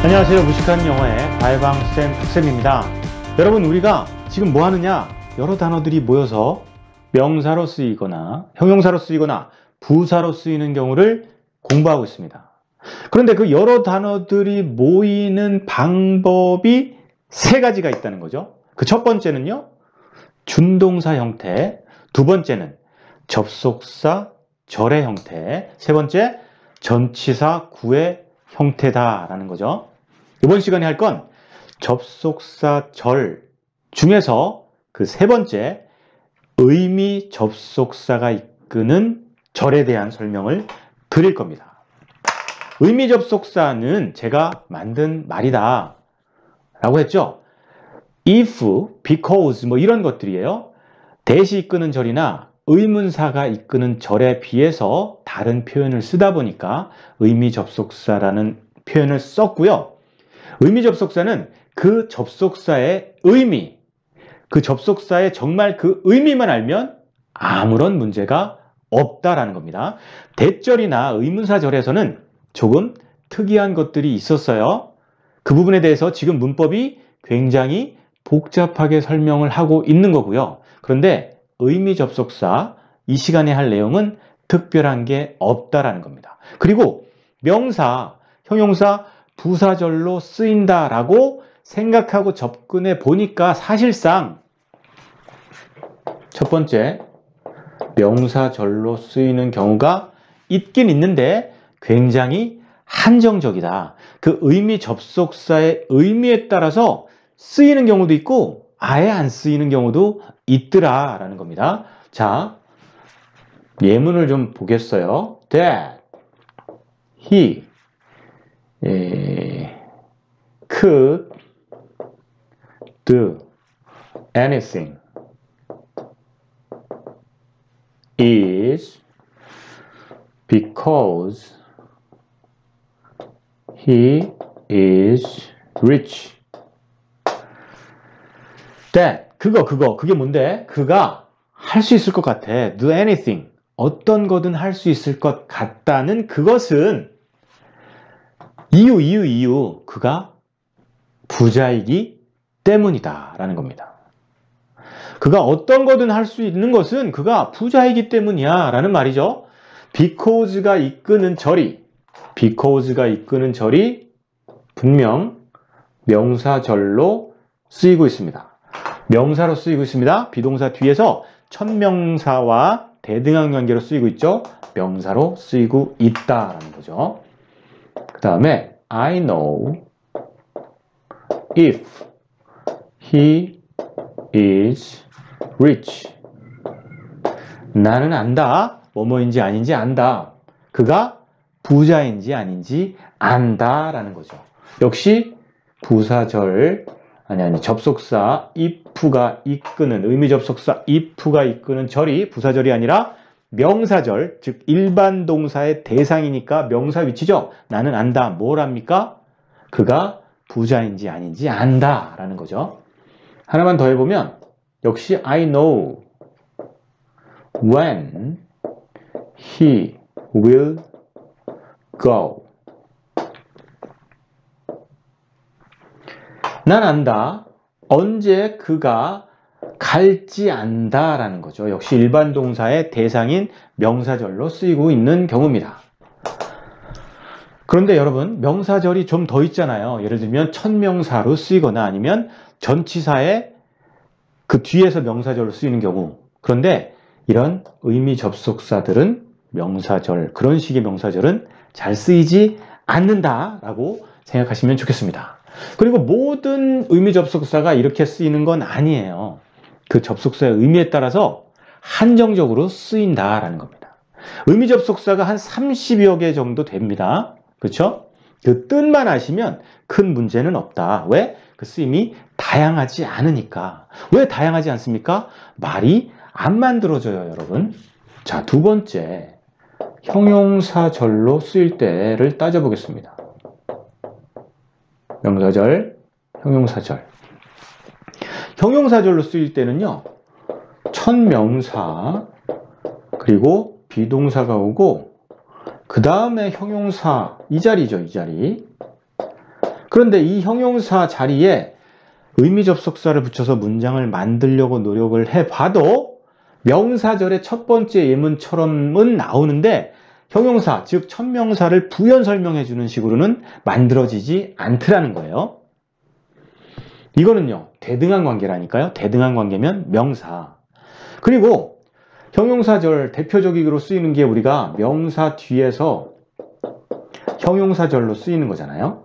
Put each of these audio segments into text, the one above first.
안녕하세요. 무식한 영어의 가해방쌤 박쌤입니다. 여러분, 우리가 지금 뭐 하느냐? 여러 단어들이 모여서 명사로 쓰이거나 형용사로 쓰이거나 부사로 쓰이는 경우를 공부하고 있습니다. 그런데 그 여러 단어들이 모이는 방법이 세 가지가 있다는 거죠. 그 첫 번째는요, 준동사 형태. 두 번째는 접속사 절의 형태. 세 번째, 전치사 구의 형태다라는 거죠. 이번 시간에 할 건 접속사 절 중에서 그 세 번째, 의미 접속사가 이끄는 절에 대한 설명을 드릴 겁니다. 의미 접속사는 제가 만든 말이다 라고 했죠. if, because 뭐 이런 것들이에요. 대시 이끄는 절이나 의문사가 이끄는 절에 비해서 다른 표현을 쓰다 보니까 의미 접속사라는 표현을 썼고요. 의미 접속사는 그 접속사의 의미, 그 접속사의 정말 그 의미만 알면 아무런 문제가 없다라는 겁니다. 대절이나 의문사절에서는 조금 특이한 것들이 있었어요. 그 부분에 대해서 지금 문법이 굉장히 복잡하게 설명을 하고 있는 거고요. 그런데 의미 접속사, 이 시간에 할 내용은 특별한 게 없다라는 겁니다. 그리고 명사, 형용사, 부사절로 쓰인다라고 생각하고 접근해 보니까 사실상 첫 번째, 명사절로 쓰이는 경우가 있긴 있는데 굉장히 한정적이다. 그 의미 접속사의 의미에 따라서 쓰이는 경우도 있고 아예 안 쓰이는 경우도 있더라라는 겁니다. 자, 예문을 좀 보겠어요. That he could do anything is because he is rich. That, 그게 뭔데? 그가 할 수 있을 것 같아. Do anything. 어떤 거든 할 수 있을 것 같다는 그것은 이유. 그가 부자이기 때문이다. 라는 겁니다. 그가 어떤 거든 할 수 있는 것은 그가 부자이기 때문이야. 라는 말이죠. because가 이끄는 절이 분명 명사절로 쓰이고 있습니다. 명사로 쓰이고 있습니다. 비동사 뒤에서 천명사와 대등한 관계로 쓰이고 있죠. 명사로 쓰이고 있다라는 거죠. 그 다음에 I know if he is rich. 나는 안다. 뭐뭐인지 아닌지 안다. 그가 부자인지 아닌지 안다라는 거죠. 역시 부사절, 접속사 if가 이끄는, 의미 접속사 if가 이끄는 절이 부사절이 아니라 명사절, 즉 일반 동사의 대상이니까 명사 위치죠. 나는 안다. 뭘 압니까? 그가 부자인지 아닌지 안다라는 거죠. 하나만 더 해보면 역시 I know when he will go. 난 안다. 언제 그가 갈지 안다라는 거죠. 역시 일반 동사의 대상인 명사절로 쓰이고 있는 경우입니다. 그런데 여러분, 명사절이 좀 더 있잖아요. 예를 들면 천명사로 쓰이거나 아니면 전치사의 그 뒤에서 명사절로 쓰이는 경우. 그런데 이런 의미 접속사들은 명사절, 그런 식의 명사절은 잘 쓰이지 않는다라고 생각하시면 좋겠습니다. 그리고 모든 의미 접속사가 이렇게 쓰이는 건 아니에요. 그 접속사의 의미에 따라서 한정적으로 쓰인다라는 겁니다. 의미 접속사가 한 30여 개 정도 됩니다. 그렇죠? 그 뜻만 아시면 큰 문제는 없다. 왜? 그 쓰임이 다양하지 않으니까. 왜 다양하지 않습니까? 말이 안 만들어져요, 여러분. 자, 두 번째, 형용사절로 쓰일 때를 따져보겠습니다. 명사절, 형용사절. 형용사절로 쓰일 때는요, 천명사, 그리고 비동사가 오고, 그 다음에 형용사, 이 자리죠, 이 자리. 그런데 이 형용사 자리에 의미 접속사를 붙여서 문장을 만들려고 노력을 해봐도 명사절의 첫 번째 예문처럼은 나오는데 형용사, 즉 천명사를 부연 설명해주는 식으로는 만들어지지 않더라는 거예요. 이거는요, 대등한 관계라니까요. 대등한 관계면 명사. 그리고 형용사절 대표적으로 쓰이는 게 우리가 명사 뒤에서 형용사절로 쓰이는 거잖아요.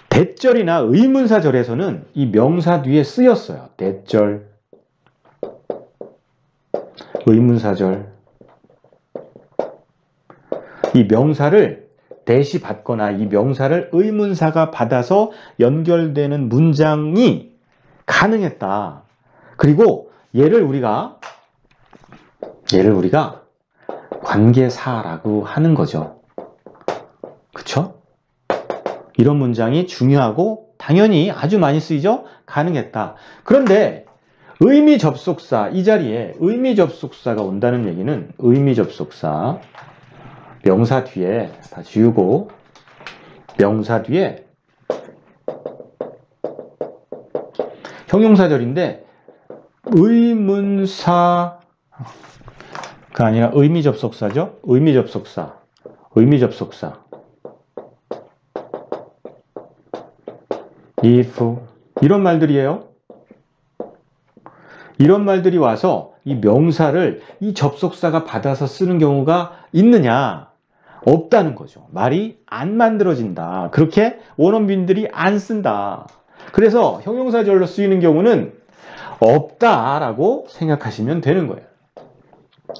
대절이나 의문사절에서는 이 명사 뒤에 쓰였어요. 대절, 의문사절. 이 명사를 대시 받거나 이 명사를 의문사가 받아서 연결되는 문장이 가능했다. 그리고 얘를 우리가 관계사라고 하는 거죠. 그쵸? 이런 문장이 중요하고 당연히 아주 많이 쓰이죠? 가능했다. 그런데 의미 접속사, 이 자리에 의미 접속사가 온다는 얘기는 의미 접속사, 명사 뒤에 다 지우고 명사 뒤에 형용사절인데 의문사가 아니라 의미 접속사죠? 의미 접속사. if 이런 말들이에요. 이런 말들이 와서 이 명사를 이 접속사가 받아서 쓰는 경우가 있느냐? 없다는 거죠. 말이 안 만들어진다. 그렇게 원어민들이 안 쓴다. 그래서 형용사절로 쓰이는 경우는 없다라고 생각하시면 되는 거예요.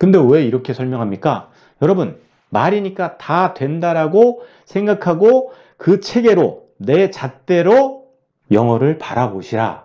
근데 왜 이렇게 설명합니까? 여러분, 말이니까 다 된다라고 생각하고 그 체계로 내 잣대로 영어를 바라보시라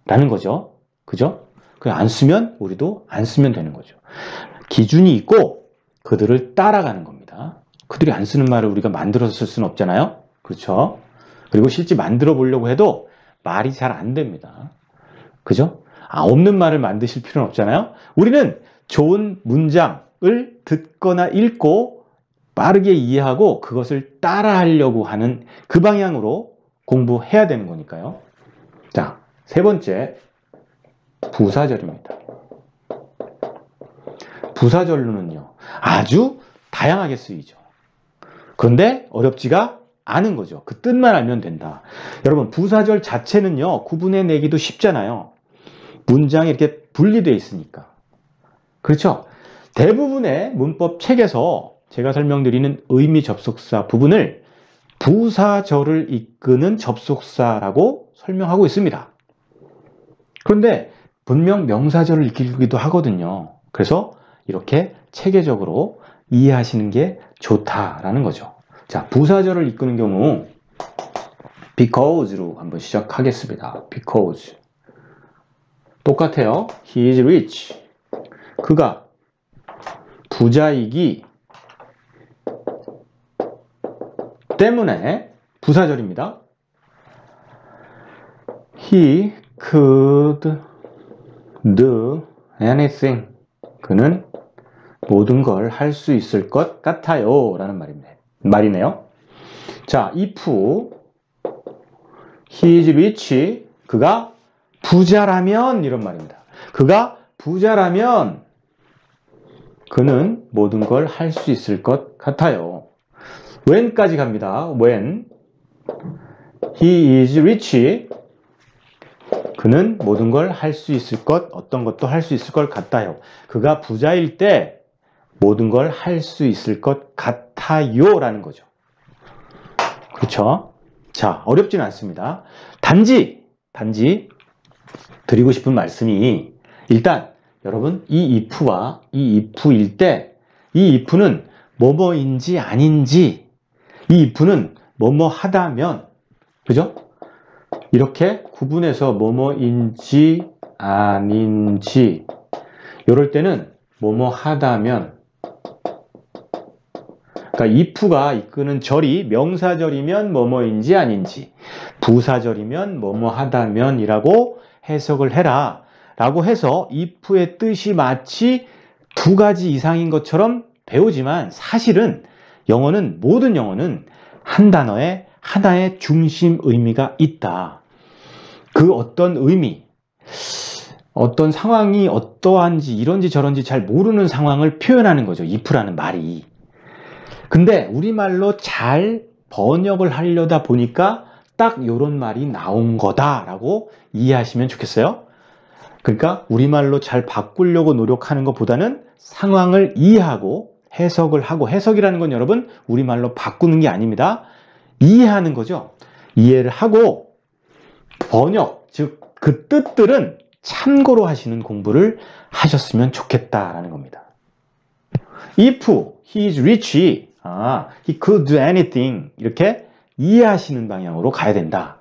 라는 거죠. 그죠? 안 쓰면 우리도 안 쓰면 되는 거죠. 기준이 있고 그들을 따라가는 겁니다. 그들이 안 쓰는 말을 우리가 만들어서 쓸 수는 없잖아요. 그렇죠? 그리고 실제 만들어 보려고 해도 말이 잘 안 됩니다. 그죠? 없는 말을 만드실 필요는 없잖아요. 우리는 좋은 문장을 듣거나 읽고 빠르게 이해하고 그것을 따라하려고 하는 그 방향으로 공부해야 되는 거니까요. 자, 세 번째, 부사절입니다. 부사절로는요, 아주 다양하게 쓰이죠. 그런데 어렵지가 않은 거죠. 그 뜻만 알면 된다. 여러분, 부사절 자체는요, 구분해내기도 쉽잖아요. 문장이 이렇게 분리되어 있으니까. 그렇죠? 대부분의 문법 책에서 제가 설명드리는 의미 접속사 부분을 부사절을 이끄는 접속사라고 설명하고 있습니다. 그런데 분명 명사절을 이끌기도 하거든요. 그래서 이렇게 체계적으로 이해하시는 게 좋다라는 거죠. 자, 부사절을 이끄는 경우 because로 한번 시작하겠습니다. because. 똑같아요. He is rich. 그가 부자이기 때문에 부사절입니다. He could do anything. 그는 모든 걸 할 수 있을 것 같아요. 라는 말이네요. 자, if he is rich. 그가 부자라면 이런 말입니다. 그가 부자라면 그는 모든 걸 할 수 있을 것 같아요. when까지 갑니다. when he is rich. 그는 모든 걸 할 수 있을 것, 어떤 것도 할 수 있을 것 같아요. 그가 부자일 때 모든 걸 할 수 있을 것 같아요 라는 거죠. 그렇죠? 자, 어렵지는 않습니다. 단지 드리고 싶은 말씀이 일단 여러분 이 if와 이 if일 때 이 if는 뭐뭐인지 아닌지 이 if는 뭐뭐 하다면 그죠? 이렇게 구분해서 뭐뭐인지 아닌지 이럴 때는 뭐뭐 하다면 그러니까 if가 이끄는 절이 명사절이면 뭐뭐인지 아닌지 부사절이면 뭐뭐 하다면 이라고 해석을 해라 라고 해서 if의 뜻이 마치 두 가지 이상인 것처럼 배우지만 사실은 모든 영어는 한 단어에 하나의 중심 의미가 있다. 그 어떤 의미, 어떤 상황이 어떠한지 이런지 저런지 잘 모르는 상황을 표현하는 거죠. if라는 말이. 근데 우리말로 잘 번역을 하려다 보니까 딱 요런 말이 나온 거다라고 이해하시면 좋겠어요. 그러니까 우리말로 잘 바꾸려고 노력하는 것보다는 상황을 이해하고 해석을 하고, 해석이라는 건 여러분 우리말로 바꾸는 게 아닙니다. 이해하는 거죠. 이해를 하고 번역, 즉 그 뜻들은 참고로 하시는 공부를 하셨으면 좋겠다라는 겁니다. If he is rich, he could do anything, 이렇게 이해하시는 방향으로 가야 된다.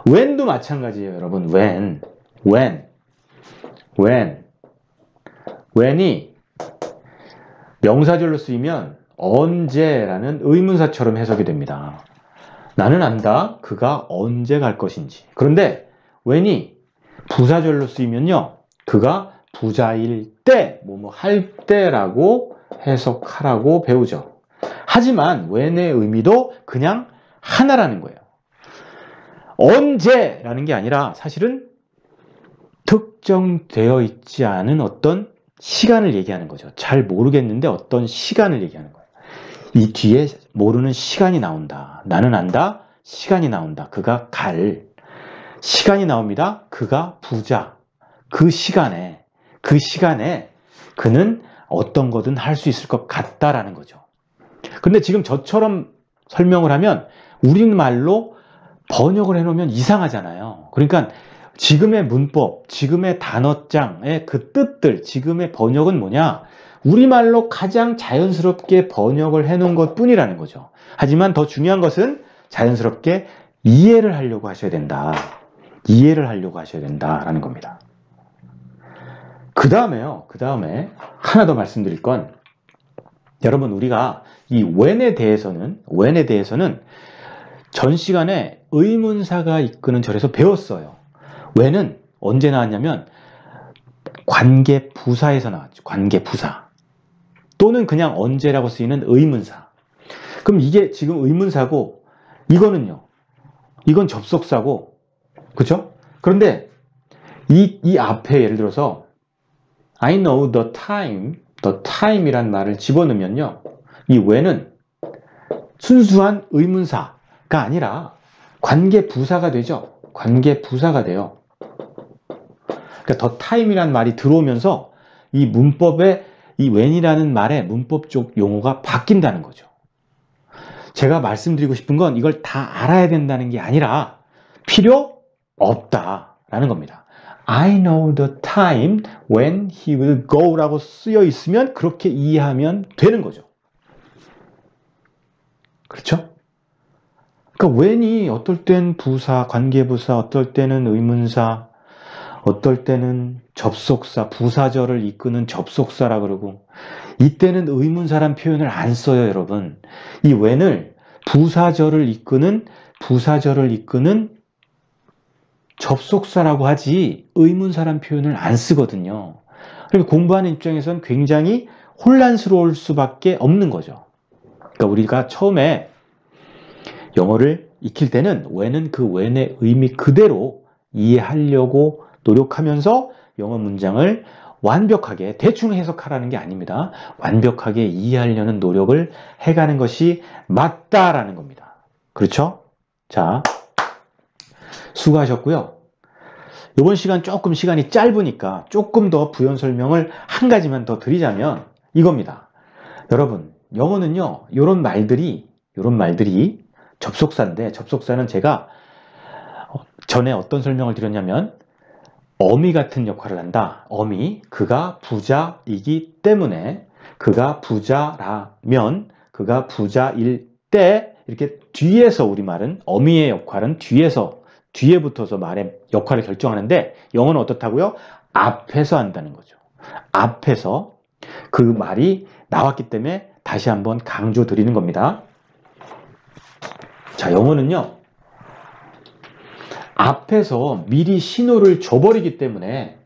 when도 마찬가지예요, 여러분. when이 명사절로 쓰이면 언제라는 의문사처럼 해석이 됩니다. 나는 안다, 그가 언제 갈 것인지. 그런데 when이 부사절로 쓰이면요, 그가 부자일 때, 뭐뭐 할 때라고 해석하라고 배우죠. 하지만 when의 의미도 그냥 하나라는 거예요. 언제라는 게 아니라 사실은 특정되어 있지 않은 어떤 시간을 얘기하는 거죠. 잘 모르겠는데 어떤 시간을 얘기하는 거예요. 이 뒤에 모르는 시간이 나온다. 나는 안다. 시간이 나온다. 그가 갈 시간이 나옵니다. 그가 부자. 그 시간에 그는 어떤 거든 할 수 있을 것 같다라는 거죠. 근데 지금 저처럼 설명을 하면 우리말로 번역을 해놓으면 이상하잖아요. 그러니까 지금의 문법, 지금의 단어장의 그 뜻들, 지금의 번역은 뭐냐? 우리말로 가장 자연스럽게 번역을 해놓은 것 뿐이라는 거죠. 하지만 더 중요한 것은 자연스럽게 이해를 하려고 하셔야 된다. 이해를 하려고 하셔야 된다라는 겁니다. 그 다음에 하나 더 말씀드릴 건, 여러분 우리가 이 when에 대해서는 전 시간에 의문사가 이끄는 절에서 배웠어요. when은 언제 나왔냐면 관계부사에서 나왔죠. 관계부사. 또는 그냥 언제라고 쓰이는 의문사. 그럼 이게 지금 의문사고, 이건 접속사고, 그렇죠? 그런데 이 앞에 예를 들어서 I know the time이란 말을 집어넣으면요, 이 when은 순수한 의문사가 아니라 관계부사가 되죠. 관계부사가 돼요. 그러니까 the time이란 말이 들어오면서 이 문법의 이 when이라는 말의 문법적 용어가 바뀐다는 거죠. 제가 말씀드리고 싶은 건 이걸 다 알아야 된다는 게 아니라 필요 없다라는 겁니다. I know the time when he will go 라고 쓰여 있으면 그렇게 이해하면 되는 거죠. 그렇죠? 그러니까 when이 어떨 땐 부사, 관계부사, 어떨 때는 의문사, 어떨 때는 접속사, 부사절을 이끄는 접속사라 그러고, 이때는 의문사란 표현을 안 써요, 여러분. 이 when을 부사절을 이끄는 접속사라고 하지 의문사란 표현을 안 쓰거든요. 그러니까 공부하는 입장에선 굉장히 혼란스러울 수밖에 없는 거죠. 그러니까 우리가 처음에 영어를 익힐 때는 when은 그 when의 의미 그대로 이해하려고 노력하면서 영어 문장을 완벽하게 대충 해석하라는 게 아닙니다. 완벽하게 이해하려는 노력을 해가는 것이 맞다라는 겁니다. 그렇죠? 자, 수고하셨고요. 이번 시간 조금 시간이 짧으니까 조금 더 부연 설명을 한 가지만 더 드리자면 이겁니다. 여러분, 영어는요, 이런 말들이 접속사인데, 접속사는 제가 전에 어떤 설명을 드렸냐면 어미 같은 역할을 한다. 어미, 그가 부자이기 때문에, 그가 부자라면, 그가 부자일 때, 이렇게 뒤에서 우리말은 어미의 역할은 뒤에 붙어서 말의 역할을 결정하는데, 영어는 어떻다고요? 앞에서 한다는 거죠. 앞에서 그 말이 나왔기 때문에 다시 한번 강조 드리는 겁니다. 자, 영어는요, 앞에서 미리 신호를 줘버리기 때문에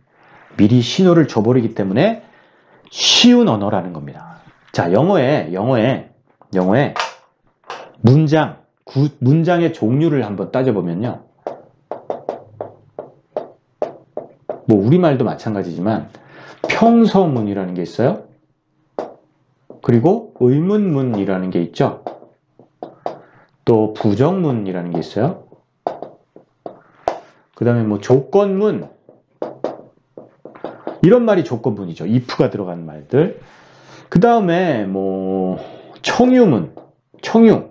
쉬운 언어라는 겁니다. 자, 영어에 문장, 문장의 종류를 한번 따져보면요. 뭐 우리말도 마찬가지지만 평서문이라는 게 있어요. 그리고 의문문이라는 게 있죠. 또 부정문이라는 게 있어요. 그 다음에 뭐 조건문, 이런 말이 조건문이죠. if가 들어간 말들. 그 다음에 뭐 청유문, 청유,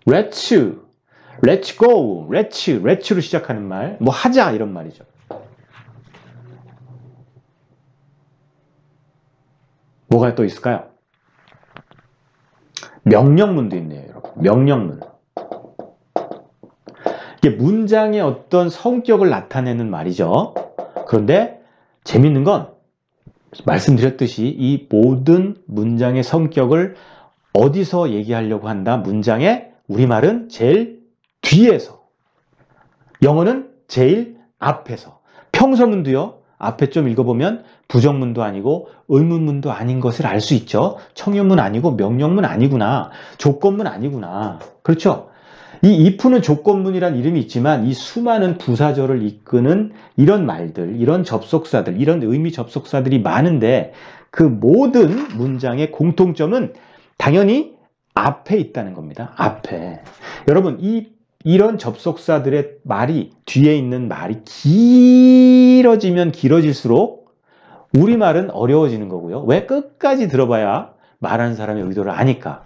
let's go, let's로 시작하는 말, 뭐 하자 이런 말이죠. 뭐가 또 있을까요? 명령문도 있네요, 여러분. 명령문. 이게 문장의 어떤 성격을 나타내는 말이죠. 그런데 재밌는 건 말씀드렸듯이 이 모든 문장의 성격을 어디서 얘기하려고 한다? 문장의 우리말은 제일 뒤에서, 영어는 제일 앞에서. 평서문도요. 앞에 좀 읽어보면 부정문도 아니고 의문문도 아닌 것을 알 수 있죠. 청유문 아니고 명령문 아니구나. 조건문 아니구나. 그렇죠? 이 if는 조건문이란 이름이 있지만 이 수많은 부사절을 이끄는 이런 말들, 이런 접속사들, 이런 의미 접속사들이 많은데 그 모든 문장의 공통점은 당연히 앞에 있다는 겁니다. 앞에. 여러분, 이런 접속사들의 말이, 뒤에 있는 말이 길어지면 길어질수록 우리말은 어려워지는 거고요. 왜? 끝까지 들어봐야 말하는 사람의 의도를 아니까.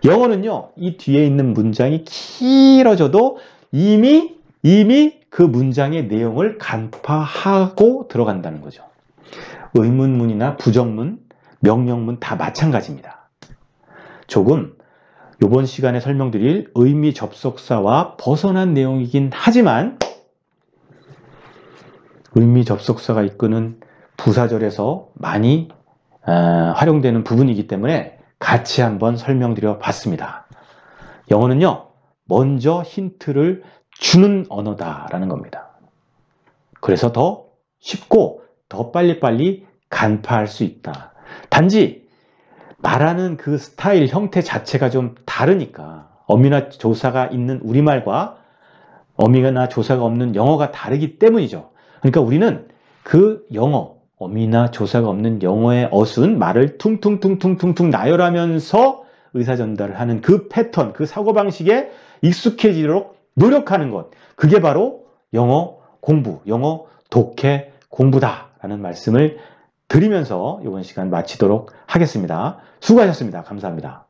영어는요, 이 뒤에 있는 문장이 길어져도 이미 그 문장의 내용을 간파하고 들어간다는 거죠. 의문문이나 부정문, 명령문 다 마찬가지입니다. 조금 이번 시간에 설명드릴 의미 접속사와 벗어난 내용이긴 하지만 의미 접속사가 이끄는 부사절에서 많이 활용되는 부분이기 때문에 같이 한번 설명드려 봤습니다. 영어는요, 먼저 힌트를 주는 언어다라는 겁니다. 그래서 더 쉽고 더 빨리빨리 간파할 수 있다. 단지 말하는 그 스타일, 형태 자체가 좀 다르니까, 어미나 조사가 있는 우리말과 어미나 조사가 없는 영어가 다르기 때문이죠. 그러니까 우리는 그 영어, 어미나 조사가 없는 영어의 어순, 말을 퉁퉁퉁퉁퉁퉁 나열하면서 의사전달을 하는 그 패턴, 그 사고방식에 익숙해지도록 노력하는 것. 그게 바로 영어 공부, 영어 독해 공부다라는 말씀을 드리면서 이번 시간 마치도록 하겠습니다. 수고하셨습니다. 감사합니다.